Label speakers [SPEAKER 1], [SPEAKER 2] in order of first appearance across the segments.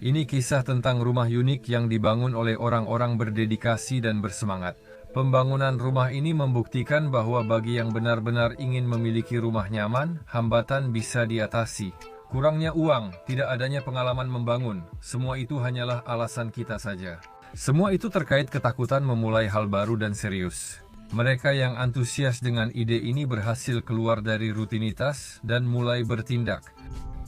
[SPEAKER 1] Ini kisah tentang rumah unik yang dibangun oleh orang-orang berdedikasi dan bersemangat. Pembangunan rumah ini membuktikan bahwa bagi yang benar-benar ingin memiliki rumah nyaman, hambatan bisa diatasi. Kurangnya uang, tidak adanya pengalaman membangun, semua itu hanyalah alasan kita saja. Semua itu terkait ketakutan memulai hal baru dan serius. Mereka yang antusias dengan ide ini berhasil keluar dari rutinitas dan mulai bertindak.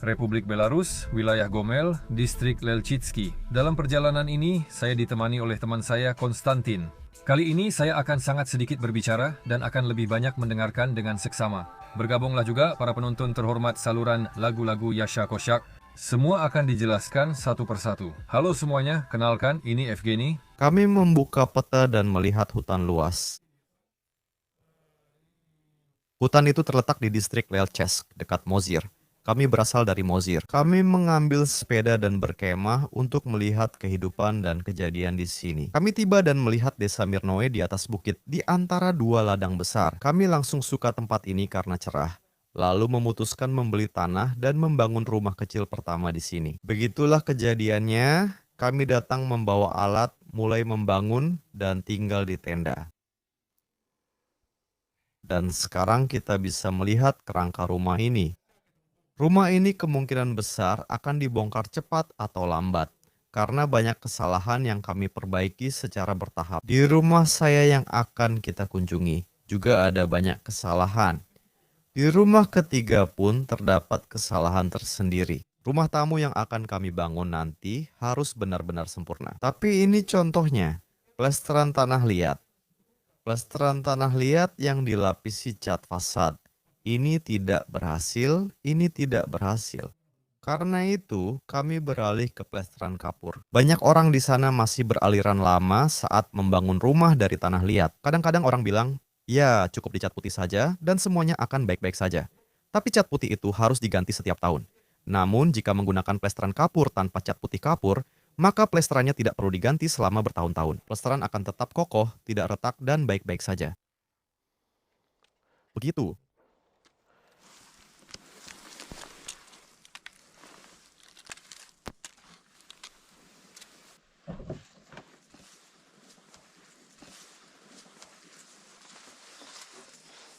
[SPEAKER 1] Republik Belarus, wilayah Gomel, distrik Lelchitsky. Dalam perjalanan ini, saya ditemani oleh teman saya, Konstantin. Kali ini saya akan sangat sedikit berbicara dan akan lebih banyak mendengarkan dengan seksama. Bergabunglah juga para penonton terhormat saluran lagu-lagu Yasha Koshak. Semua akan dijelaskan satu persatu. Halo semuanya, kenalkan ini Evgeny.
[SPEAKER 2] Kami membuka peta dan melihat hutan luas. Hutan itu terletak di distrik Lelchesk, dekat Mozir. Kami berasal dari Mozir. Kami mengambil sepeda dan berkemah untuk melihat kehidupan dan kejadian di sini. Kami tiba dan melihat desa Mirnoe di atas bukit, di antara dua ladang besar. Kami langsung suka tempat ini karena cerah. Lalu memutuskan membeli tanah dan membangun rumah kecil pertama di sini. Begitulah kejadiannya, kami datang membawa alat, mulai membangun, dan tinggal di tenda. Dan sekarang kita bisa melihat kerangka rumah ini. Rumah ini kemungkinan besar akan dibongkar cepat atau lambat, karena banyak kesalahan yang kami perbaiki secara bertahap. Di rumah saya yang akan kita kunjungi, juga ada banyak kesalahan. Di rumah ketiga pun terdapat kesalahan tersendiri. Rumah tamu yang akan kami bangun nanti harus benar-benar sempurna. Tapi ini contohnya, plesteran tanah liat. Plesteran tanah liat yang dilapisi cat fasad. Ini tidak berhasil, ini tidak berhasil. Karena itu, kami beralih ke plesteran kapur. Banyak orang di sana masih beraliran lama saat membangun rumah dari tanah liat. Kadang-kadang orang bilang, ya cukup dicat putih saja dan semuanya akan baik-baik saja. Tapi cat putih itu harus diganti setiap tahun. Namun jika menggunakan plesteran kapur tanpa cat putih kapur, maka plesterannya tidak perlu diganti selama bertahun-tahun. Plesteran akan tetap kokoh, tidak retak, dan baik-baik saja. Begitu.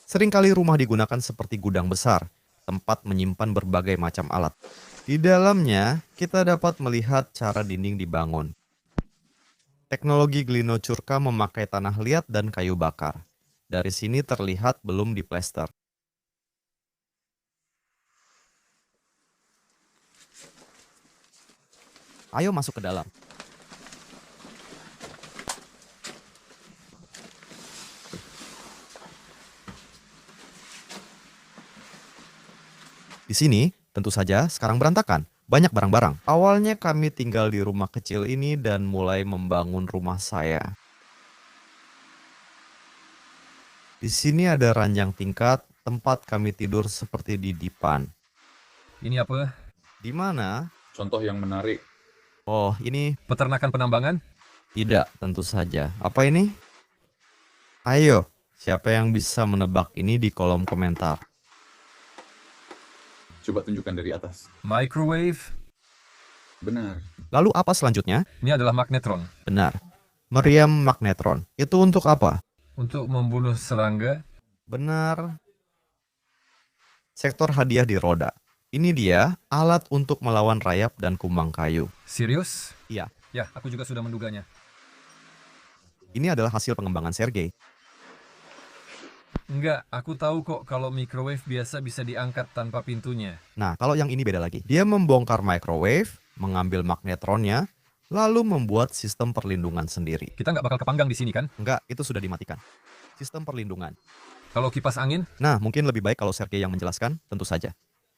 [SPEAKER 2] Seringkali rumah digunakan seperti gudang besar, tempat menyimpan berbagai macam alat. Di dalamnya, kita dapat melihat cara dinding dibangun. Teknologi Glinocurka memakai tanah liat dan kayu bakar. Dari sini terlihat belum diplester. Ayo masuk ke dalam. Di sini, tentu saja sekarang berantakan. Banyak barang-barang. Awalnya kami tinggal di rumah kecil ini dan mulai membangun rumah saya. Di sini ada ranjang tingkat, tempat kami tidur seperti di dipan.
[SPEAKER 1] Ini apa?
[SPEAKER 2] Di mana?
[SPEAKER 3] Contoh yang menarik.
[SPEAKER 2] Oh, ini
[SPEAKER 1] Peternakan penambangan?
[SPEAKER 2] tidak, tentu saja. Apa ini? Ayo, siapa yang bisa menebak ini di kolom komentar.
[SPEAKER 3] Coba tunjukkan dari atas.
[SPEAKER 1] Microwave?
[SPEAKER 3] Benar.
[SPEAKER 2] Lalu apa selanjutnya?
[SPEAKER 1] Ini adalah magnetron.
[SPEAKER 2] Benar. Meriam magnetron. Itu untuk apa?
[SPEAKER 1] Untuk membunuh serangga?
[SPEAKER 2] Benar. Sektor hadiah di roda. Ini dia, alat untuk melawan rayap dan kumbang kayu.
[SPEAKER 1] Serius?
[SPEAKER 2] Iya,
[SPEAKER 1] Ya, aku juga sudah menduganya.
[SPEAKER 2] ini adalah hasil pengembangan Sergei.
[SPEAKER 1] Enggak, aku tahu kok kalau microwave biasa bisa diangkat tanpa pintunya.
[SPEAKER 2] Nah, kalau yang ini beda lagi. Dia membongkar microwave, mengambil magnetronnya, lalu membuat sistem perlindungan sendiri.
[SPEAKER 1] Kita nggak bakal kepanggang di sini kan?
[SPEAKER 2] Enggak, itu sudah dimatikan. Sistem perlindungan.
[SPEAKER 1] Kalau kipas angin?
[SPEAKER 2] Nah, mungkin lebih baik kalau Sergei yang menjelaskan, tentu saja.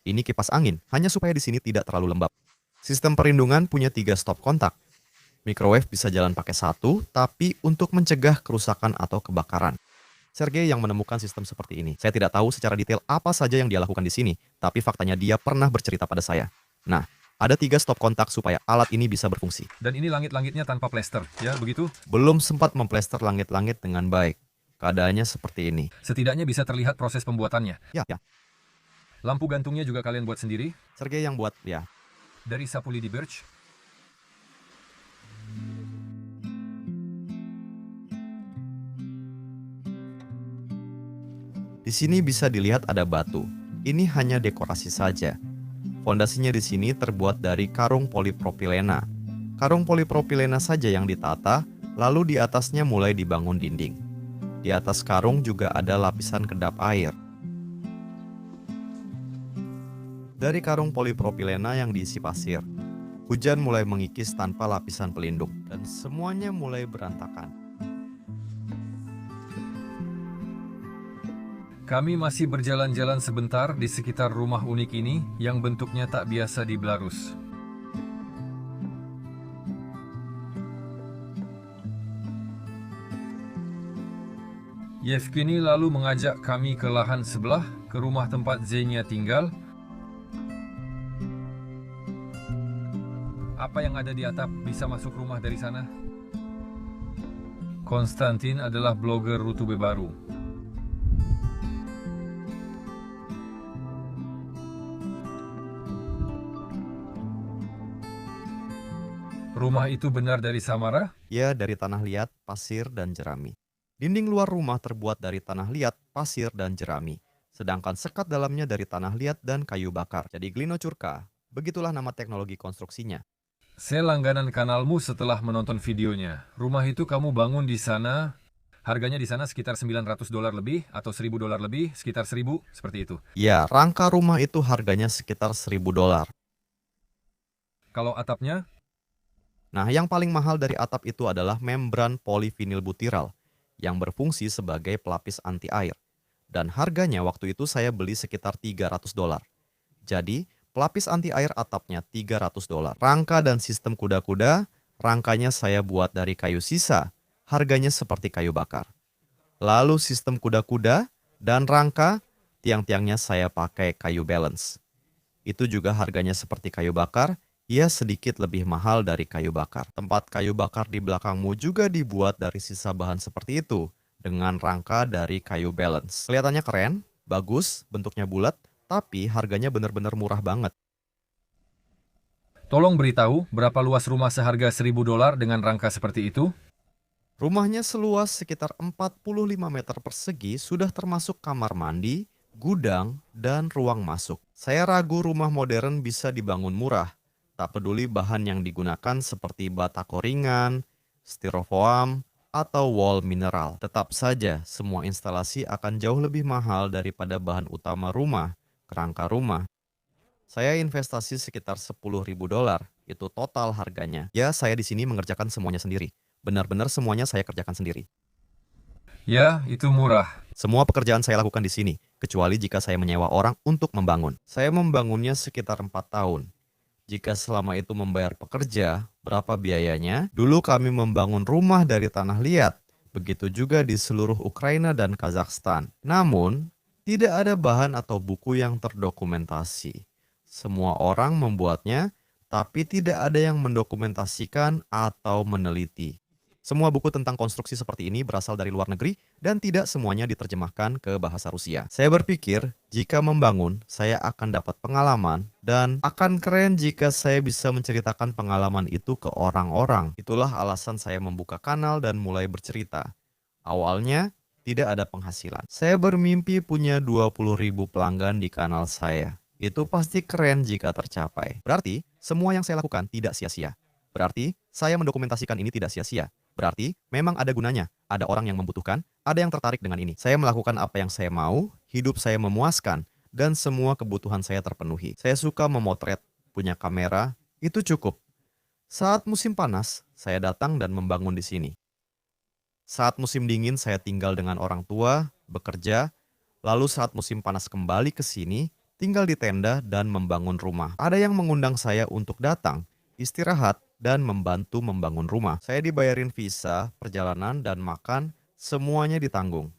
[SPEAKER 2] Ini kipas angin, hanya supaya di sini tidak terlalu lembab. Sistem perlindungan punya 3 stop kontak. Microwave bisa jalan pakai 1, tapi untuk mencegah kerusakan atau kebakaran. Sergei yang menemukan sistem seperti ini. Saya tidak tahu secara detail apa saja yang dia lakukan di sini, tapi faktanya dia pernah bercerita pada saya. Nah, ada 3 stop kontak supaya alat ini bisa berfungsi.
[SPEAKER 1] Dan ini langit-langitnya tanpa plester, ya begitu?
[SPEAKER 2] Belum sempat memplester langit-langit dengan baik. Keadaannya seperti ini.
[SPEAKER 1] Setidaknya bisa terlihat proses pembuatannya.
[SPEAKER 2] Ya.
[SPEAKER 1] Lampu gantungnya juga kalian buat sendiri?
[SPEAKER 2] Sergei yang buat, ya.
[SPEAKER 1] Dari sapuli di birch?
[SPEAKER 2] Di sini bisa dilihat ada batu. Ini hanya dekorasi saja. Fondasinya di sini terbuat dari karung polipropilena. Karung polipropilena saja yang ditata, lalu di atasnya mulai dibangun dinding. Di atas karung juga ada lapisan kedap air. Dari karung polipropilena yang diisi pasir, hujan mulai mengikis tanpa lapisan pelindung, dan semuanya mulai berantakan.
[SPEAKER 1] Kami masih berjalan-jalan sebentar di sekitar rumah unik ini yang bentuknya tak biasa di Belarus. Yevgeny lalu mengajak kami ke lahan sebelah, ke rumah tempat Zenya tinggal. Apa yang ada di atap bisa masuk rumah dari sana? Konstantin adalah blogger Rutube baru. Rumah itu benar dari Samara?
[SPEAKER 2] Ya, dari tanah liat, pasir, dan jerami. Dinding luar rumah terbuat dari tanah liat, pasir, dan jerami. Sedangkan sekat dalamnya dari tanah liat dan kayu bakar. Jadi Glinocurka, begitulah nama teknologi konstruksinya.
[SPEAKER 1] Saya langganan kanalmu setelah menonton videonya. Rumah itu kamu bangun di sana, harganya di sana sekitar $900 lebih atau $1.000 lebih, sekitar 1.000, seperti itu.
[SPEAKER 2] Ya, rangka rumah itu harganya sekitar $1.000.
[SPEAKER 1] Kalau atapnya?
[SPEAKER 2] Nah, yang paling mahal dari atap itu adalah membran polivinil butiral yang berfungsi sebagai pelapis anti air. Dan harganya waktu itu saya beli sekitar $300. Jadi, pelapis anti air atapnya $300. Rangka dan sistem kuda-kuda, rangkanya saya buat dari kayu sisa, harganya seperti kayu bakar. Lalu sistem kuda-kuda dan rangka, tiang-tiangnya saya pakai kayu balance. Itu juga harganya seperti kayu bakar, ia sedikit lebih mahal dari kayu bakar. Tempat kayu bakar di belakangmu juga dibuat dari sisa bahan seperti itu, dengan rangka dari kayu balance. Kelihatannya keren, bagus, bentuknya bulat, tapi harganya benar-benar murah banget.
[SPEAKER 1] Tolong beritahu berapa luas rumah seharga $1.000 dengan rangka seperti itu?
[SPEAKER 2] Rumahnya seluas sekitar 45 meter persegi, sudah termasuk kamar mandi, gudang, dan ruang masuk. Saya ragu rumah modern bisa dibangun murah. Tak peduli bahan yang digunakan seperti bata koringan, styrofoam, atau wall mineral. Tetap saja semua instalasi akan jauh lebih mahal daripada bahan utama rumah, kerangka rumah. Saya investasi sekitar $10.000, itu total harganya. Ya, saya di sini mengerjakan semuanya sendiri. Benar-benar semuanya saya kerjakan sendiri.
[SPEAKER 1] Ya, itu murah.
[SPEAKER 2] Semua pekerjaan saya lakukan di sini, kecuali jika saya menyewa orang untuk membangun. Saya membangunnya sekitar 4 tahun. Jika selama itu membayar pekerja, berapa biayanya? Dulu kami membangun rumah dari tanah liat, begitu juga di seluruh Ukraina dan Kazakhstan. Namun, tidak ada bahan atau buku yang terdokumentasi. Semua orang membuatnya, tapi tidak ada yang mendokumentasikan atau meneliti. Semua buku tentang konstruksi seperti ini berasal dari luar negeri dan tidak semuanya diterjemahkan ke bahasa Rusia. Saya berpikir, jika membangun, saya akan dapat pengalaman dan akan keren jika saya bisa menceritakan pengalaman itu ke orang-orang. Itulah alasan saya membuka kanal dan mulai bercerita. Awalnya, tidak ada penghasilan. Saya bermimpi punya 20.000 pelanggan di kanal saya. Itu pasti keren jika tercapai. Berarti, semua yang saya lakukan tidak sia-sia. Berarti, saya mendokumentasikan ini tidak sia-sia. Berarti, memang ada gunanya. Ada orang yang membutuhkan, ada yang tertarik dengan ini. Saya melakukan apa yang saya mau, hidup saya memuaskan, dan semua kebutuhan saya terpenuhi. Saya suka memotret, punya kamera, itu cukup. Saat musim panas, saya datang dan membangun di sini. Saat musim dingin, saya tinggal dengan orang tua, bekerja, lalu saat musim panas kembali ke sini, tinggal di tenda dan membangun rumah. Ada yang mengundang saya untuk datang, istirahat, dan membantu membangun rumah. Saya dibayarin visa, perjalanan, dan makan, semuanya ditanggung.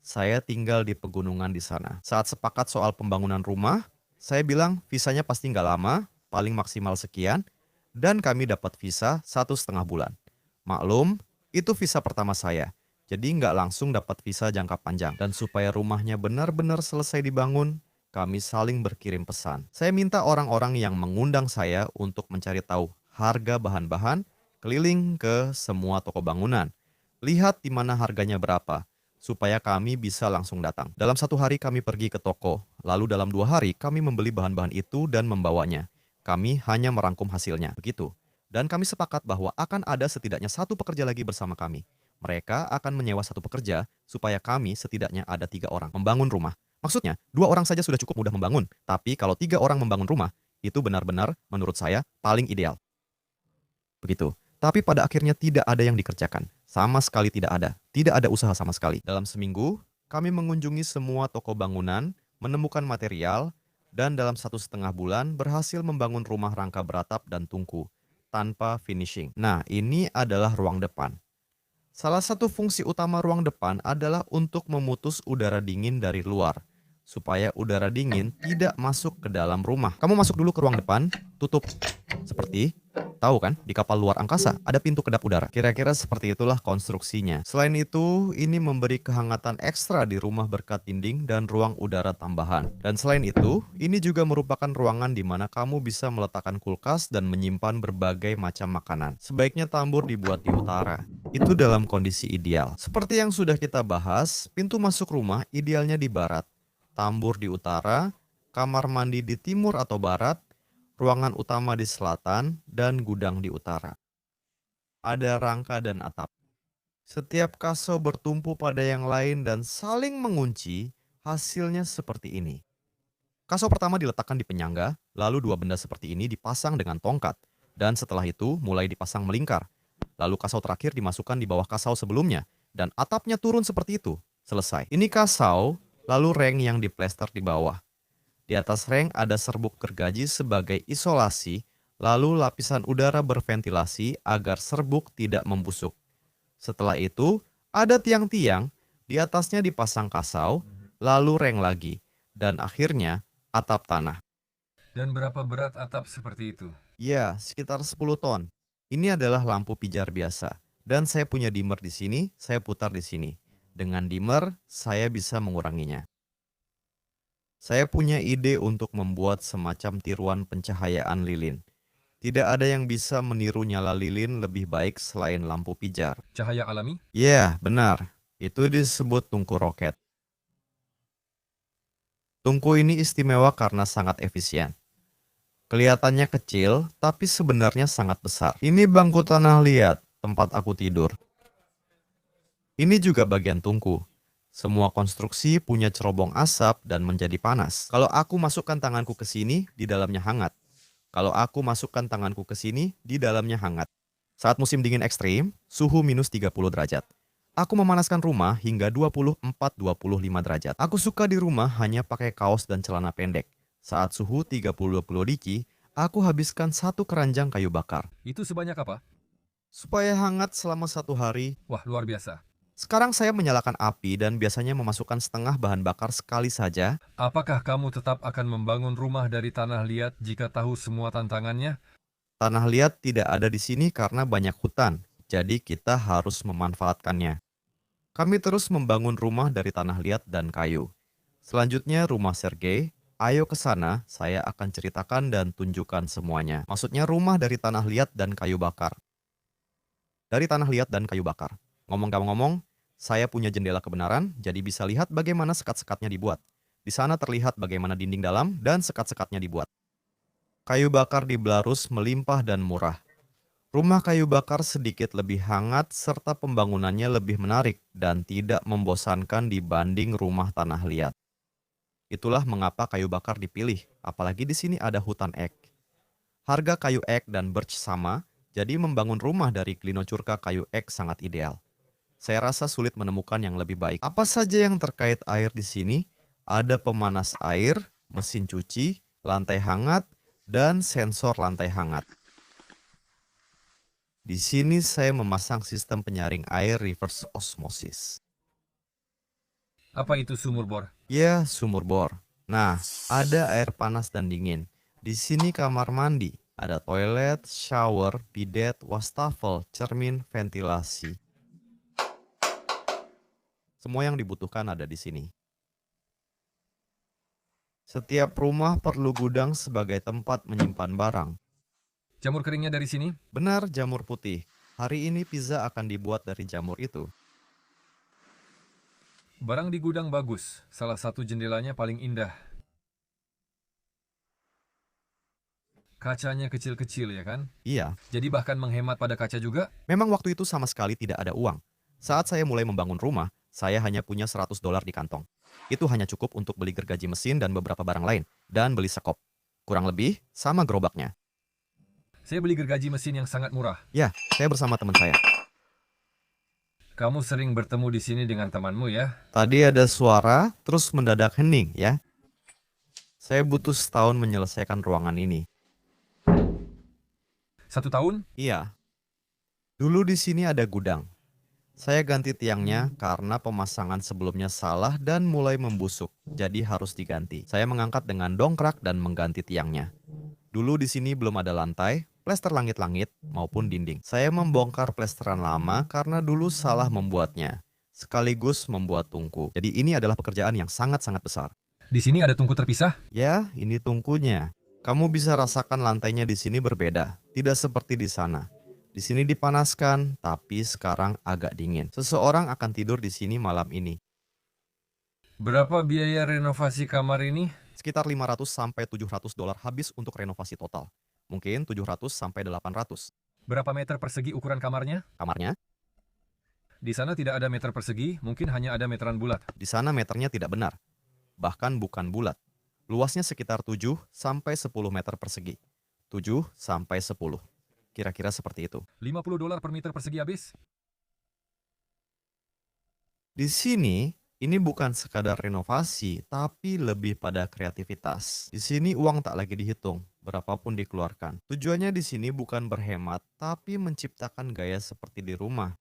[SPEAKER 2] Saya tinggal di pegunungan di sana. Saat sepakat soal pembangunan rumah, saya bilang visanya pasti nggak lama, paling maksimal sekian, dan kami dapat visa 1,5 bulan. Maklum, itu visa pertama saya, jadi nggak langsung dapat visa jangka panjang. Dan supaya rumahnya benar-benar selesai dibangun, kami saling berkirim pesan. Saya minta orang-orang yang mengundang saya untuk mencari tahu harga bahan-bahan, keliling ke semua toko bangunan. Lihat di mana harganya berapa, supaya kami bisa langsung datang. Dalam 1 hari kami pergi ke toko, lalu dalam 2 hari kami membeli bahan-bahan itu dan membawanya. Kami hanya merangkum hasilnya, begitu. Dan kami sepakat bahwa akan ada setidaknya 1 pekerja lagi bersama kami. Mereka akan menyewa 1 pekerja supaya kami setidaknya ada 3 orang membangun rumah. Maksudnya, 2 orang saja sudah cukup mudah membangun, tapi kalau 3 orang membangun rumah, itu benar-benar menurut saya paling ideal. Begitu. Tapi pada akhirnya tidak ada yang dikerjakan. Sama sekali tidak ada. Tidak ada usaha sama sekali. Dalam seminggu, kami mengunjungi semua toko bangunan, menemukan material, dan dalam 1,5 bulan berhasil membangun rumah rangka beratap dan tungku, tanpa finishing. Nah, ini adalah ruang depan. Salah satu fungsi utama ruang depan adalah untuk memutus udara dingin dari luar, supaya udara dingin tidak masuk ke dalam rumah. Kamu masuk dulu ke ruang depan, tutup. Seperti, tahu kan, di kapal luar angkasa ada pintu kedap udara. Kira-kira seperti itulah konstruksinya. Selain itu, ini memberi kehangatan ekstra di rumah berkat dinding dan ruang udara tambahan. Dan selain itu, ini juga merupakan ruangan di mana kamu bisa meletakkan kulkas dan menyimpan berbagai macam makanan. Sebaiknya tambur dibuat di utara. Itu dalam kondisi ideal. Seperti yang sudah kita bahas, pintu masuk rumah idealnya di barat, tambur di utara, kamar mandi di timur atau barat, ruangan utama di selatan, dan gudang di utara. Ada rangka dan atap. Setiap kasau bertumpu pada yang lain dan saling mengunci, hasilnya seperti ini. Kasau pertama diletakkan di penyangga, lalu 2 benda seperti ini dipasang dengan tongkat, dan setelah itu mulai dipasang melingkar. Lalu kasau terakhir dimasukkan di bawah kasau sebelumnya, dan atapnya turun seperti itu. Selesai. Ini kasau, lalu reng yang diplester di bawah. Di atas reng ada serbuk gergaji sebagai isolasi, lalu lapisan udara berventilasi agar serbuk tidak membusuk. Setelah itu, ada tiang-tiang, di atasnya dipasang kasau, lalu reng lagi, dan akhirnya atap tanah.
[SPEAKER 1] Dan berapa berat atap seperti itu?
[SPEAKER 2] Ya, sekitar 10 ton. Ini adalah lampu pijar biasa. Dan saya punya dimmer di sini, saya putar di sini. Dengan dimmer, saya bisa menguranginya. Saya punya ide untuk membuat semacam tiruan pencahayaan lilin. Tidak ada yang bisa meniru nyala lilin lebih baik selain lampu pijar.
[SPEAKER 1] Cahaya alami?
[SPEAKER 2] Ya, benar. Itu disebut tungku roket. Tungku ini istimewa karena sangat efisien. Kelihatannya kecil, tapi sebenarnya sangat besar. Ini bangku tanah liat, tempat aku tidur. Ini juga bagian tungku. Semua konstruksi punya cerobong asap dan menjadi panas. Kalau aku masukkan tanganku ke sini, di dalamnya hangat. Kalau aku masukkan tanganku ke sini, di dalamnya hangat. Saat musim dingin ekstrim, suhu minus 30 derajat. Aku memanaskan rumah hingga 24-25 derajat. Aku suka di rumah hanya pakai kaos dan celana pendek. Saat suhu 30-20 diki, aku habiskan 1 keranjang kayu bakar.
[SPEAKER 1] Itu sebanyak apa?
[SPEAKER 2] Supaya hangat selama 1 hari.
[SPEAKER 1] Wah, luar biasa.
[SPEAKER 2] Sekarang saya menyalakan api dan biasanya memasukkan setengah bahan bakar sekali saja.
[SPEAKER 1] Apakah kamu tetap akan membangun rumah dari tanah liat jika tahu semua tantangannya?
[SPEAKER 2] Tanah liat tidak ada di sini karena banyak hutan, jadi kita harus memanfaatkannya. Kami terus membangun rumah dari tanah liat dan kayu. Selanjutnya rumah Sergei. Ayo ke sana, saya akan ceritakan dan tunjukkan semuanya. Maksudnya rumah dari tanah liat dan kayu bakar. Dari tanah liat dan kayu bakar. Ngomong-ngomong, saya punya jendela kebenaran, jadi bisa lihat bagaimana sekat-sekatnya dibuat. Di sana terlihat bagaimana dinding dalam dan sekat-sekatnya dibuat. Kayu bakar di Belarus melimpah dan murah. Rumah kayu bakar sedikit lebih hangat serta pembangunannya lebih menarik dan tidak membosankan dibanding rumah tanah liat. Itulah mengapa kayu bakar dipilih, apalagi di sini ada hutan ek. Harga kayu ek dan birch sama, jadi membangun rumah dari Glinocurca kayu ek sangat ideal. Saya rasa sulit menemukan yang lebih baik. Apa saja yang terkait air di sini? Ada pemanas air, mesin cuci, lantai hangat, dan sensor lantai hangat. Di sini saya memasang sistem penyaring air reverse osmosis.
[SPEAKER 1] Apa itu sumur bor?
[SPEAKER 2] Ya, sumur bor. Nah, ada air panas dan dingin. Di sini kamar mandi. Ada toilet, shower, bidet, wastafel, cermin, ventilasi. Semua yang dibutuhkan ada di sini. Setiap rumah perlu gudang sebagai tempat menyimpan barang.
[SPEAKER 1] Jamur keringnya dari sini?
[SPEAKER 2] Benar, jamur putih. Hari ini pizza akan dibuat dari jamur itu.
[SPEAKER 1] Barang di gudang bagus, salah satu jendelanya paling indah. Kacanya kecil-kecil ya kan?
[SPEAKER 2] Iya,
[SPEAKER 1] Jadi bahkan menghemat pada kaca juga?
[SPEAKER 2] memang waktu itu sama sekali tidak ada uang. Saat saya mulai membangun rumah, saya hanya punya $100 di kantong. Itu hanya cukup untuk beli gergaji mesin dan beberapa barang lain, dan beli sekop. Kurang lebih sama gerobaknya.
[SPEAKER 1] Saya beli gergaji mesin yang sangat murah.
[SPEAKER 2] Ya, saya bersama teman saya.
[SPEAKER 1] Kamu sering bertemu di sini dengan temanmu ya?
[SPEAKER 2] Tadi ada suara, terus mendadak hening ya. Saya butuh setahun menyelesaikan ruangan ini.
[SPEAKER 1] 1 tahun?
[SPEAKER 2] Iya, dulu di sini ada gudang. Saya ganti tiangnya karena pemasangan sebelumnya salah dan mulai membusuk, jadi harus diganti. Saya mengangkat dengan dongkrak dan mengganti tiangnya. Dulu di sini belum ada lantai, plester langit-langit, maupun dinding. Saya membongkar plesteran lama karena dulu salah membuatnya, sekaligus membuat tungku. Jadi ini adalah pekerjaan yang sangat-sangat besar.
[SPEAKER 1] Di sini ada tungku terpisah?
[SPEAKER 2] Ya, ini tungkunya. Kamu bisa rasakan lantainya di sini berbeda, tidak seperti di sana. Di sini dipanaskan, tapi sekarang agak dingin. Seseorang akan tidur di sini malam ini.
[SPEAKER 1] Berapa biaya renovasi kamar ini?
[SPEAKER 2] Sekitar $500 sampai $700 habis untuk renovasi total. Mungkin 700 sampai 800.
[SPEAKER 1] Berapa meter persegi ukuran kamarnya?
[SPEAKER 2] Kamarnya,
[SPEAKER 1] Di sana tidak ada meter persegi, mungkin hanya ada meteran bulat.
[SPEAKER 2] di sana meternya tidak benar. Bahkan bukan bulat. Luasnya sekitar 7 sampai 10 meter persegi. 7 sampai 10. Kira-kira seperti itu.
[SPEAKER 1] $50 per meter persegi habis?
[SPEAKER 2] Di sini, ini bukan sekadar renovasi, tapi lebih pada kreativitas. Di sini uang tak lagi dihitung, berapapun dikeluarkan. Tujuannya di sini bukan berhemat, tapi menciptakan gaya seperti di rumah.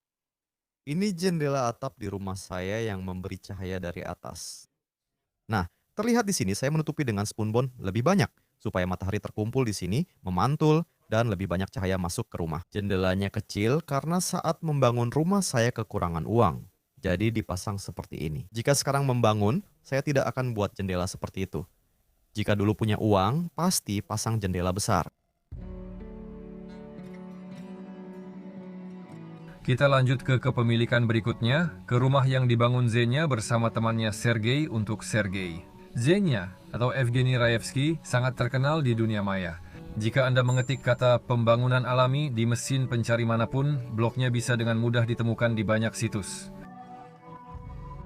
[SPEAKER 2] Ini jendela atap di rumah saya yang memberi cahaya dari atas. Nah, terlihat di sini saya menutupi dengan spunbon lebih banyak, supaya matahari terkumpul di sini, memantul, dan lebih banyak cahaya masuk ke rumah. Jendelanya kecil karena saat membangun rumah saya kekurangan uang. Jadi dipasang seperti ini. Jika sekarang membangun, saya tidak akan buat jendela seperti itu. Jika dulu punya uang, pasti pasang jendela besar.
[SPEAKER 1] Kita lanjut ke kepemilikan berikutnya, ke rumah yang dibangun Zenya bersama temannya Sergei untuk Sergei. Zenya, atau Evgeny Raevsky, sangat terkenal di dunia maya. Jika Anda mengetik kata pembangunan alami di mesin pencari manapun, blognya bisa dengan mudah ditemukan di banyak situs.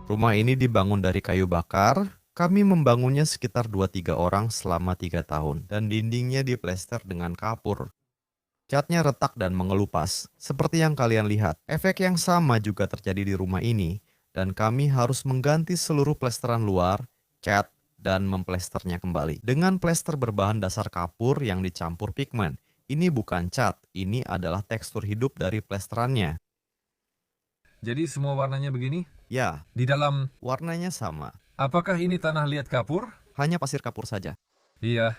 [SPEAKER 2] Rumah ini dibangun dari kayu bakar. Kami membangunnya sekitar 2-3 orang selama 3 tahun. Dan dindingnya diplester dengan kapur. Catnya retak dan mengelupas, seperti yang kalian lihat. Efek yang sama juga terjadi di rumah ini, dan kami harus mengganti seluruh plesteran luar, cat, dan memplesternya kembali. Dengan plester berbahan dasar kapur yang dicampur pigmen. Ini bukan cat, ini adalah tekstur hidup dari plesterannya.
[SPEAKER 1] Jadi semua warnanya begini?
[SPEAKER 2] Ya,
[SPEAKER 1] Di dalam,
[SPEAKER 2] warnanya sama,
[SPEAKER 1] apakah ini tanah liat kapur?
[SPEAKER 2] hanya pasir kapur saja.
[SPEAKER 1] Iya.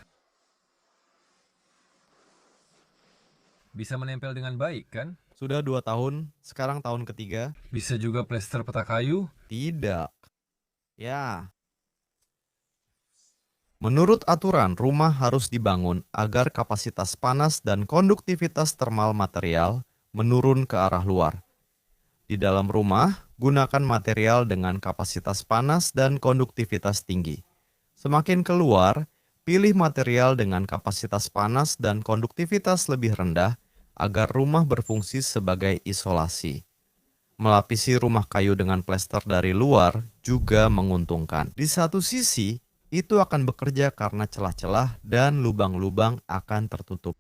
[SPEAKER 1] Bisa menempel dengan baik kan?
[SPEAKER 2] Sudah 2 tahun, sekarang tahun ketiga.
[SPEAKER 1] Bisa juga plester peta kayu?
[SPEAKER 2] Tidak. Ya. Menurut aturan, rumah harus dibangun agar kapasitas panas dan konduktivitas termal material menurun ke arah luar. Di dalam rumah, gunakan material dengan kapasitas panas dan konduktivitas tinggi. Semakin keluar, pilih material dengan kapasitas panas dan konduktivitas lebih rendah agar rumah berfungsi sebagai isolasi. Melapisi rumah kayu dengan plester dari luar juga menguntungkan. Di satu sisi, itu akan bekerja karena celah-celah dan lubang-lubang akan tertutup.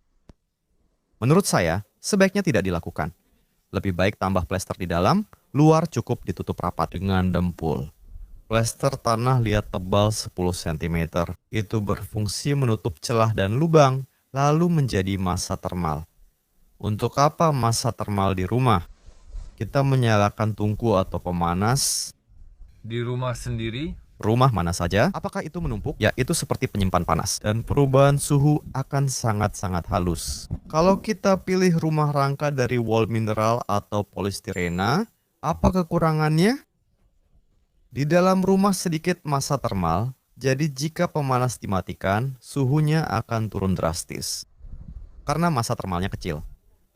[SPEAKER 2] Menurut saya, sebaiknya tidak dilakukan. Lebih baik tambah plester di dalam, luar cukup ditutup rapat dengan dempul. Plester tanah liat tebal 10 cm. Itu berfungsi menutup celah dan lubang, lalu menjadi massa termal. Untuk apa massa termal di rumah? Kita menyalakan tungku atau pemanas.
[SPEAKER 1] Di rumah sendiri?
[SPEAKER 2] Rumah mana saja, apakah itu menumpuk? Ya, itu seperti penyimpan panas. Dan perubahan suhu akan sangat-sangat halus. Kalau kita pilih rumah rangka dari wall mineral atau polistirena, apa kekurangannya? Di dalam rumah sedikit massa termal, jadi jika pemanas dimatikan, suhunya akan turun drastis. Karena massa termalnya kecil.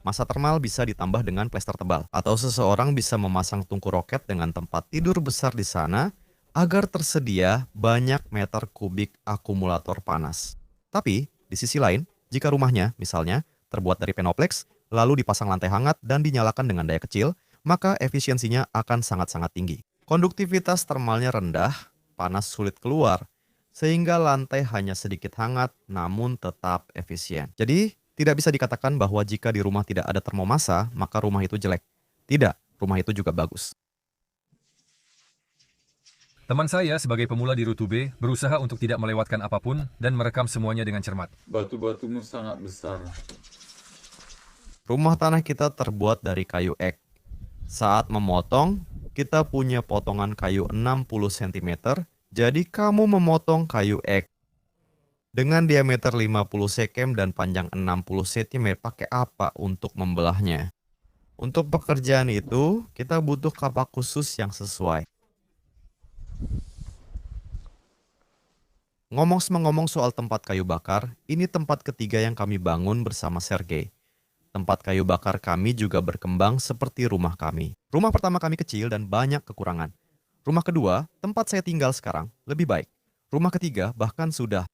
[SPEAKER 2] Massa termal bisa ditambah dengan plester tebal, atau seseorang bisa memasang tungku roket dengan tempat tidur besar di sana agar tersedia banyak meter kubik akumulator panas. Tapi, di sisi lain, jika rumahnya, misalnya, terbuat dari penoplex, lalu dipasang lantai hangat dan dinyalakan dengan daya kecil, maka efisiensinya akan sangat-sangat tinggi. Konduktivitas termalnya rendah, panas sulit keluar, sehingga lantai hanya sedikit hangat namun tetap efisien. Jadi, tidak bisa dikatakan bahwa jika di rumah tidak ada termomasa, maka rumah itu jelek. Tidak, rumah itu juga bagus.
[SPEAKER 1] Teman saya sebagai pemula di Rutube berusaha untuk tidak melewatkan apapun dan merekam semuanya dengan cermat.
[SPEAKER 3] Batu-batumu sangat besar.
[SPEAKER 2] Rumah tanah kita terbuat dari kayu ek. Saat memotong, kita punya potongan kayu 60 cm, jadi kamu memotong kayu ek. Dengan diameter 50 cm dan panjang 60 cm, pakai apa untuk membelahnya? Untuk pekerjaan itu, kita butuh kapak khusus yang sesuai. Ngomong soal tempat kayu bakar, ini tempat ketiga yang kami bangun bersama Sergei. Tempat kayu bakar kami juga berkembang seperti rumah kami. Rumah pertama kami kecil dan banyak kekurangan. Rumah kedua, tempat saya tinggal sekarang, lebih baik. Rumah ketiga bahkan sudah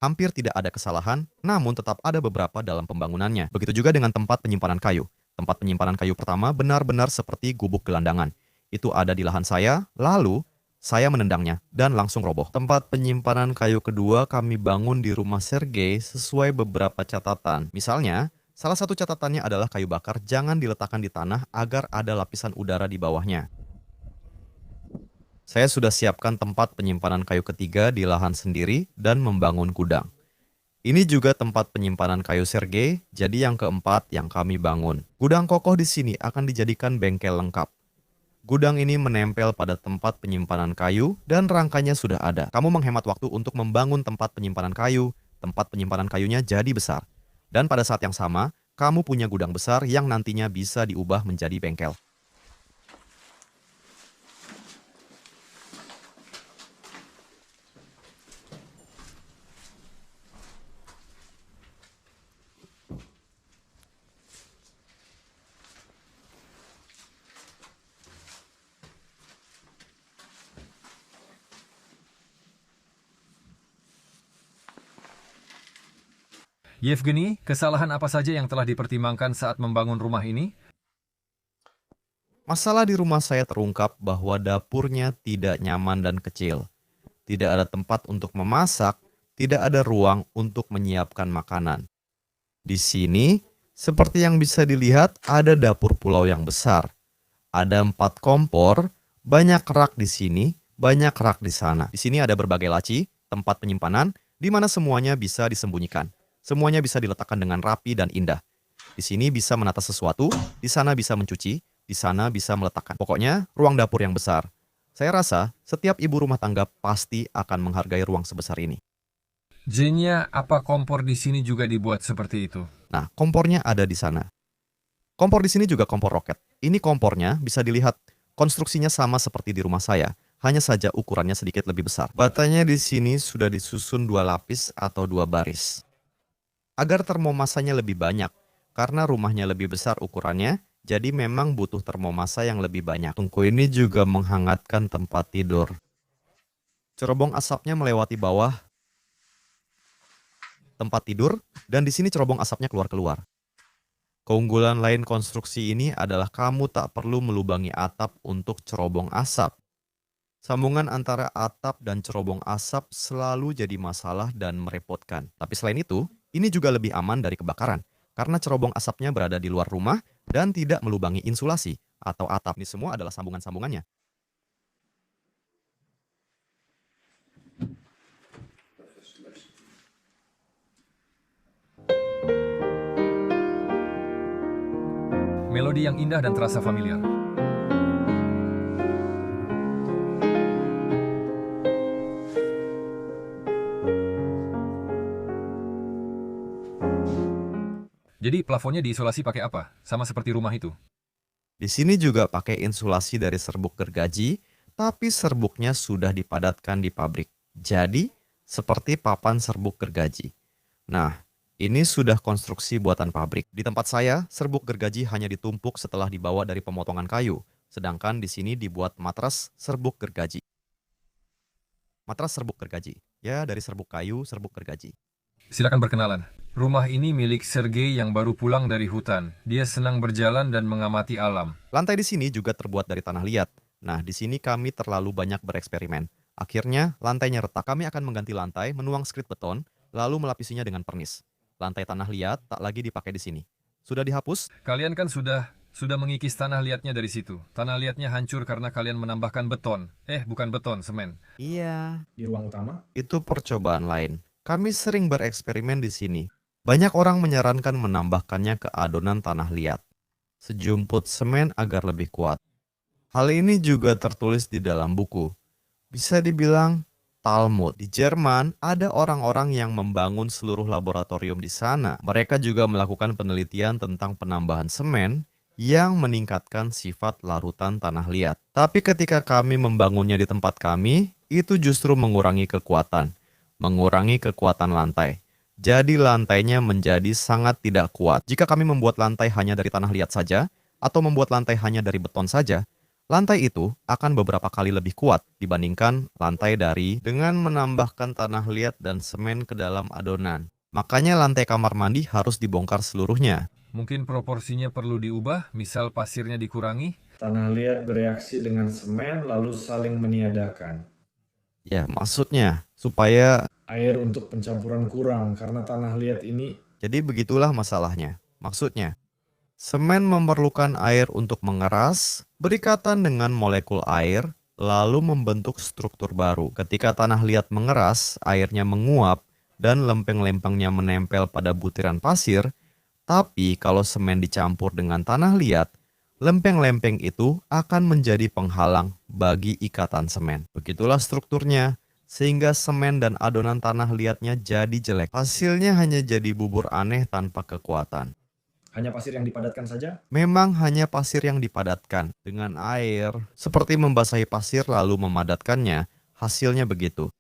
[SPEAKER 2] hampir tidak ada kesalahan, namun tetap ada beberapa dalam pembangunannya. Begitu juga dengan tempat penyimpanan kayu. Tempat penyimpanan kayu pertama benar-benar seperti gubuk gelandangan. Itu ada di lahan saya, lalu saya menendangnya dan langsung roboh. Tempat penyimpanan kayu kedua kami bangun di rumah Sergei sesuai beberapa catatan. Misalnya, salah satu catatannya adalah kayu bakar jangan diletakkan di tanah agar ada lapisan udara di bawahnya. Saya sudah siapkan tempat penyimpanan kayu ketiga di lahan sendiri dan membangun gudang. Ini juga tempat penyimpanan kayu Sergei, jadi yang keempat yang kami bangun. Gudang kokoh di sini akan dijadikan bengkel lengkap. Gudang ini menempel pada tempat penyimpanan kayu dan rangkanya sudah ada. Kamu menghemat waktu untuk membangun tempat penyimpanan kayunya jadi besar. Dan pada saat yang sama, kamu punya gudang besar yang nantinya bisa diubah menjadi bengkel.
[SPEAKER 1] Yevgeny, kesalahan apa saja yang telah dipertimbangkan saat membangun rumah ini?
[SPEAKER 2] Masalah di rumah saya terungkap bahwa dapurnya tidak nyaman dan kecil. Tidak ada tempat untuk memasak, tidak ada ruang untuk menyiapkan makanan. Di sini, seperti yang bisa dilihat, ada dapur pulau yang besar. Ada 4 kompor, banyak rak di sini, banyak rak di sana. Di sini ada berbagai laci, tempat penyimpanan, di mana semuanya bisa disembunyikan. Semuanya bisa diletakkan dengan rapi dan indah. Di sini bisa menata sesuatu, di sana bisa mencuci, di sana bisa meletakkan. Pokoknya, ruang dapur yang besar. Saya rasa setiap ibu rumah tangga pasti akan menghargai ruang sebesar ini.
[SPEAKER 1] Jenya, apa kompor di sini juga dibuat seperti itu?
[SPEAKER 2] Nah, kompornya ada di sana. Kompor di sini juga kompor roket. Ini kompornya bisa dilihat. Konstruksinya sama seperti di rumah saya, hanya saja ukurannya sedikit lebih besar. Batanya di sini sudah disusun 2 lapis atau 2 baris. Agar termomasanya lebih banyak, karena rumahnya lebih besar ukurannya, jadi memang butuh termomasa yang lebih banyak. Tungku ini juga menghangatkan tempat tidur. Cerobong asapnya melewati bawah tempat tidur, dan di sini cerobong asapnya keluar-keluar. Keunggulan lain konstruksi ini adalah kamu tak perlu melubangi atap untuk cerobong asap. Sambungan antara atap dan cerobong asap selalu jadi masalah dan merepotkan. Tapi selain itu, ini juga lebih aman dari kebakaran, karena cerobong asapnya berada di luar rumah dan tidak melubangi insulasi atau atap. Ini semua adalah sambungan-sambungannya.
[SPEAKER 1] Melodi yang indah dan terasa familiar. Jadi plafonnya diisolasi pakai apa? Sama seperti rumah itu?
[SPEAKER 2] Di sini juga pakai insulasi dari serbuk gergaji, tapi serbuknya sudah dipadatkan di pabrik. Jadi, seperti papan serbuk gergaji. Nah, Ini sudah konstruksi buatan pabrik. Di tempat saya, serbuk gergaji hanya ditumpuk setelah dibawa dari pemotongan kayu. Sedangkan di sini dibuat matras serbuk gergaji. Matras serbuk gergaji. Ya, dari serbuk kayu, serbuk gergaji.
[SPEAKER 1] Silakan berkenalan. Rumah ini milik Sergei yang baru pulang dari hutan. Dia senang berjalan dan mengamati alam.
[SPEAKER 2] Lantai di sini juga terbuat dari tanah liat. Nah, di sini kami terlalu banyak bereksperimen. Akhirnya, lantainya retak. Kami akan mengganti lantai, menuang skrit beton, lalu melapisinya dengan pernis. Lantai tanah liat tak lagi dipakai di sini. Sudah dihapus?
[SPEAKER 1] Kalian kan sudah mengikis tanah liatnya dari situ. Tanah liatnya hancur karena kalian menambahkan beton. Bukan beton, semen.
[SPEAKER 2] Iya.
[SPEAKER 4] Di ruang utama,
[SPEAKER 2] Itu percobaan lain. Kami sering bereksperimen di sini. Banyak orang menyarankan menambahkannya ke adonan tanah liat. Sejumput semen agar lebih kuat. Hal ini juga tertulis di dalam buku. Bisa dibilang Talmud. Di Jerman, ada orang-orang yang membangun seluruh laboratorium di sana. Mereka juga melakukan penelitian tentang penambahan semen yang meningkatkan sifat larutan tanah liat. Tapi ketika kami membangunnya di tempat kami, itu justru mengurangi kekuatan lantai. Jadi lantainya menjadi sangat tidak kuat. Jika kami membuat lantai hanya dari tanah liat saja, atau membuat lantai hanya dari beton saja, lantai itu akan beberapa kali lebih kuat dibandingkan lantai dengan menambahkan tanah liat dan semen ke dalam adonan. Makanya lantai kamar mandi harus dibongkar seluruhnya.
[SPEAKER 1] Mungkin proporsinya perlu diubah, misal pasirnya dikurangi.
[SPEAKER 4] tanah liat bereaksi dengan semen lalu saling meniadakan.
[SPEAKER 2] Ya, maksudnya supaya...
[SPEAKER 4] Air untuk pencampuran kurang karena tanah liat ini
[SPEAKER 2] Jadi begitulah masalahnya. Maksudnya, semen memerlukan air untuk mengeras, berikatan dengan molekul air, lalu membentuk struktur baru. Ketika tanah liat mengeras, airnya menguap, dan lempeng-lempengnya menempel pada butiran pasir. Tapi kalau semen dicampur dengan tanah liat, lempeng-lempeng itu akan menjadi penghalang bagi ikatan semen. Begitulah strukturnya. Sehingga semen dan adonan tanah liatnya jadi jelek. Hasilnya hanya jadi bubur aneh tanpa kekuatan.
[SPEAKER 4] hanya pasir yang dipadatkan saja.
[SPEAKER 2] Memang hanya pasir yang dipadatkan dengan air. Seperti membasahi pasir lalu memadatkannya, hasilnya begitu.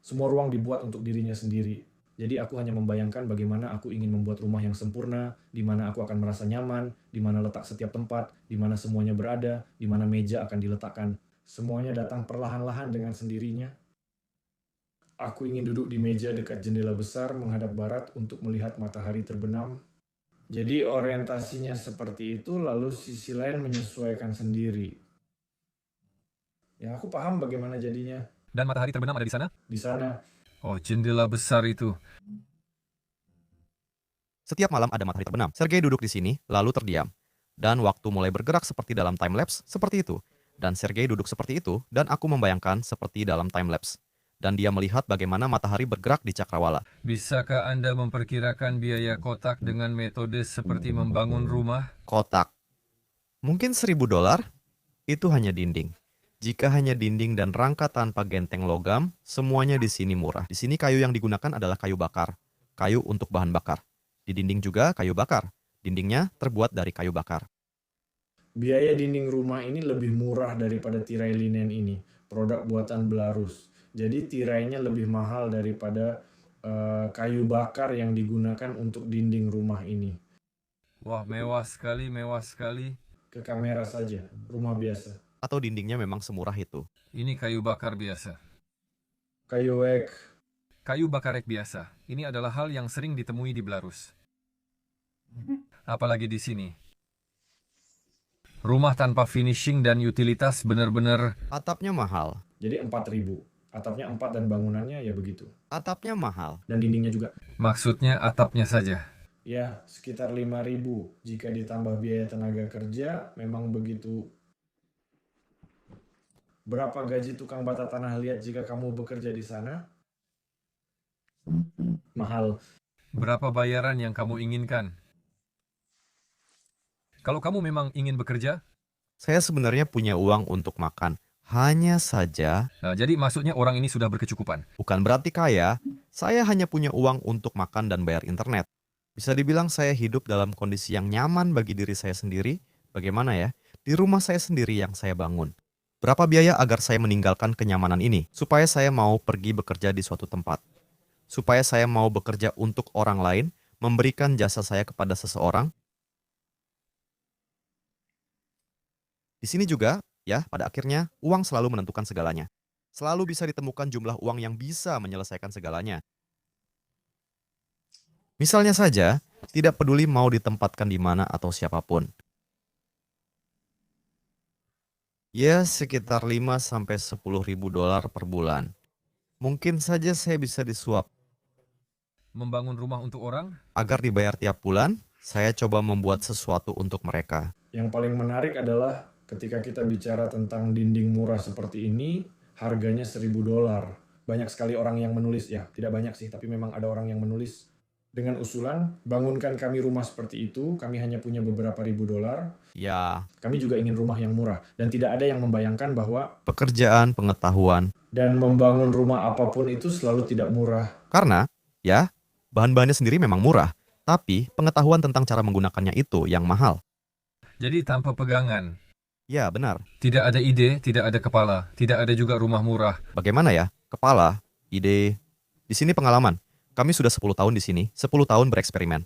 [SPEAKER 4] Semua ruang dibuat untuk dirinya sendiri. Jadi aku hanya membayangkan bagaimana aku ingin membuat rumah yang sempurna, di mana aku akan merasa nyaman, di mana letak setiap tempat, di mana semuanya berada, di mana meja akan diletakkan. Semuanya datang perlahan-lahan dengan sendirinya. Aku ingin duduk di meja dekat jendela besar menghadap barat untuk melihat matahari terbenam. Jadi orientasinya seperti itu, lalu sisi lain menyesuaikan sendiri. Ya, aku paham bagaimana jadinya.
[SPEAKER 1] Dan matahari terbenam ada di sana?
[SPEAKER 4] Di sana,
[SPEAKER 1] Oh, jendela besar itu.
[SPEAKER 2] Setiap malam ada matahari terbenam. Sergei duduk di sini, lalu terdiam. Dan waktu mulai bergerak seperti dalam time-lapse, seperti itu. Dan Sergei duduk seperti itu, dan aku membayangkan seperti dalam time-lapse. Dan dia melihat bagaimana matahari bergerak di cakrawala.
[SPEAKER 1] Bisakah Anda memperkirakan biaya kotak dengan metode seperti membangun rumah?
[SPEAKER 2] Kotak. Mungkin $1.000? Itu hanya dinding. Jika hanya dinding dan rangka tanpa genteng logam, semuanya di sini murah. Di sini kayu yang digunakan adalah kayu bakar. Kayu untuk bahan bakar. Di dinding juga kayu bakar. Dindingnya terbuat dari kayu bakar.
[SPEAKER 4] biaya dinding rumah ini lebih murah daripada tirai linen ini, produk buatan Belarus. Jadi tirainya lebih mahal daripada kayu bakar yang digunakan untuk dinding rumah ini.
[SPEAKER 1] Wah, mewah sekali, mewah sekali.
[SPEAKER 4] Ke kamera saja, rumah biasa.
[SPEAKER 2] Atau dindingnya memang semurah itu.
[SPEAKER 1] Ini kayu bakar biasa.
[SPEAKER 4] Kayu ek,
[SPEAKER 1] Kayu bakar ek biasa. Ini adalah hal yang sering ditemui di Belarus. Apalagi di sini. Rumah tanpa finishing dan utilitas benar-benar...
[SPEAKER 2] Atapnya mahal.
[SPEAKER 4] jadi 4.000. Atapnya 4 dan bangunannya ya begitu.
[SPEAKER 2] Atapnya mahal.
[SPEAKER 4] Dan dindingnya juga.
[SPEAKER 1] Maksudnya atapnya saja.
[SPEAKER 4] Ya, sekitar 5.000. Jika ditambah biaya tenaga kerja, memang begitu. Berapa gaji tukang bata tanah liat jika kamu bekerja di sana? Mahal.
[SPEAKER 1] Berapa bayaran yang kamu inginkan? Kalau kamu memang ingin bekerja,
[SPEAKER 2] Saya sebenarnya punya uang untuk makan. Hanya saja,
[SPEAKER 1] jadi maksudnya orang ini sudah berkecukupan.
[SPEAKER 2] bukan berarti kaya, saya hanya punya uang untuk makan dan bayar internet. Bisa dibilang saya hidup dalam kondisi yang nyaman bagi diri saya sendiri. Bagaimana ya? Di rumah saya sendiri yang saya bangun. Berapa biaya agar saya meninggalkan kenyamanan ini? Supaya saya mau pergi bekerja di suatu tempat. supaya saya mau bekerja untuk orang lain, memberikan jasa saya kepada seseorang. Di sini juga, ya, pada akhirnya, uang selalu menentukan segalanya. Selalu bisa ditemukan jumlah uang yang bisa menyelesaikan segalanya. Misalnya saja, tidak peduli mau ditempatkan di mana atau siapapun. Ya, sekitar 5-10 ribu dolar per bulan. Mungkin saja saya bisa disuap.
[SPEAKER 1] Membangun rumah untuk orang?
[SPEAKER 2] Agar dibayar tiap bulan, saya coba membuat sesuatu untuk mereka.
[SPEAKER 4] Yang paling menarik adalah ketika kita bicara tentang dinding murah seperti ini, harganya $1.000. Banyak sekali orang yang menulis, ya tidak banyak sih, tapi memang ada orang yang menulis dengan usulan, bangunkan kami rumah seperti itu, kami hanya punya beberapa ribu dolar,
[SPEAKER 2] Ya,
[SPEAKER 4] kami juga ingin rumah yang murah. Dan tidak ada yang membayangkan bahwa
[SPEAKER 2] pekerjaan, pengetahuan.
[SPEAKER 4] dan membangun rumah apapun itu selalu tidak murah.
[SPEAKER 2] Karena, ya, bahan-bahannya sendiri memang murah, tapi pengetahuan tentang cara menggunakannya itu yang mahal.
[SPEAKER 1] Jadi tanpa pegangan.
[SPEAKER 2] Ya, benar.
[SPEAKER 1] Tidak ada ide, tidak ada kepala, tidak ada juga rumah murah.
[SPEAKER 2] Bagaimana ya? Kepala, ide. Di sini pengalaman. Kami sudah 10 tahun di sini, 10 tahun bereksperimen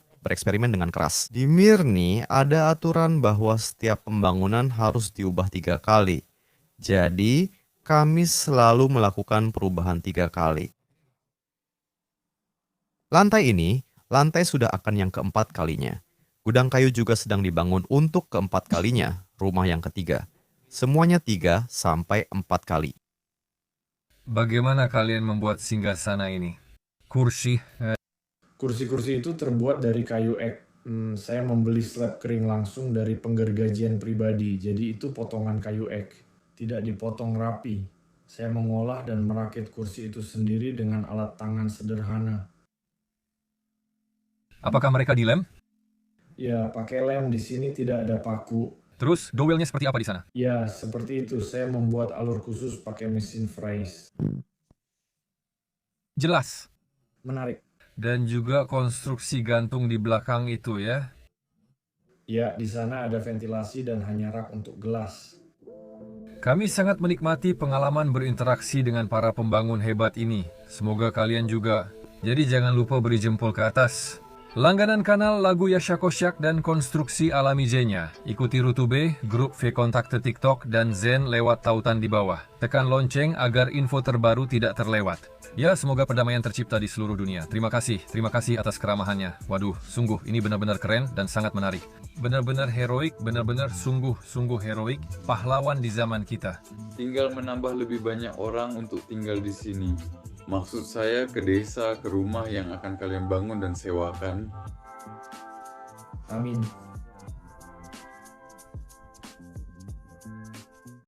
[SPEAKER 2] dengan keras. Di Mirni ada aturan bahwa setiap pembangunan harus diubah 3 kali. Jadi, kami selalu melakukan perubahan 3 kali. Lantai ini, lantai sudah akan yang keempat kalinya. Gudang kayu juga sedang dibangun untuk keempat kalinya, rumah yang ketiga. Semuanya 3-4 kali.
[SPEAKER 1] Bagaimana kalian membuat singgasana ini? Kursi,
[SPEAKER 4] Kursi-kursi itu terbuat dari kayu ek. Saya membeli slab kering langsung dari penggergajian pribadi, jadi itu potongan kayu ek. Tidak dipotong rapi. Saya mengolah dan merakit kursi itu sendiri dengan alat tangan sederhana.
[SPEAKER 1] apakah mereka dilem?
[SPEAKER 4] Ya, pakai lem, di sini tidak ada paku.
[SPEAKER 1] Terus, dowelnya seperti apa di sana?
[SPEAKER 4] Ya, seperti itu. Saya membuat alur khusus pakai mesin fries.
[SPEAKER 1] Jelas.
[SPEAKER 4] Menarik.
[SPEAKER 1] Dan juga konstruksi gantung di belakang itu ya.
[SPEAKER 4] Ya, di sana ada ventilasi dan hanya rak untuk gelas.
[SPEAKER 1] Kami sangat menikmati pengalaman berinteraksi dengan para pembangun hebat ini. Semoga kalian juga. Jadi jangan lupa beri jempol ke atas. Langganan kanal Lagu Yasha Kosyak dan Konstruksi Alami Z-nya. Ikuti Rutube, grup V Kontakte TikTok dan Zen lewat tautan di bawah. Tekan lonceng agar info terbaru tidak terlewat. Ya, semoga perdamaian tercipta di seluruh dunia. Terima kasih atas keramahannya. Waduh, sungguh ini benar-benar keren dan sangat menarik. Benar-benar heroik, benar-benar sungguh heroik, pahlawan di zaman kita.
[SPEAKER 3] Tinggal menambah lebih banyak orang untuk tinggal di sini. Maksud saya ke desa, ke rumah yang akan kalian bangun dan sewakan.
[SPEAKER 4] Amin.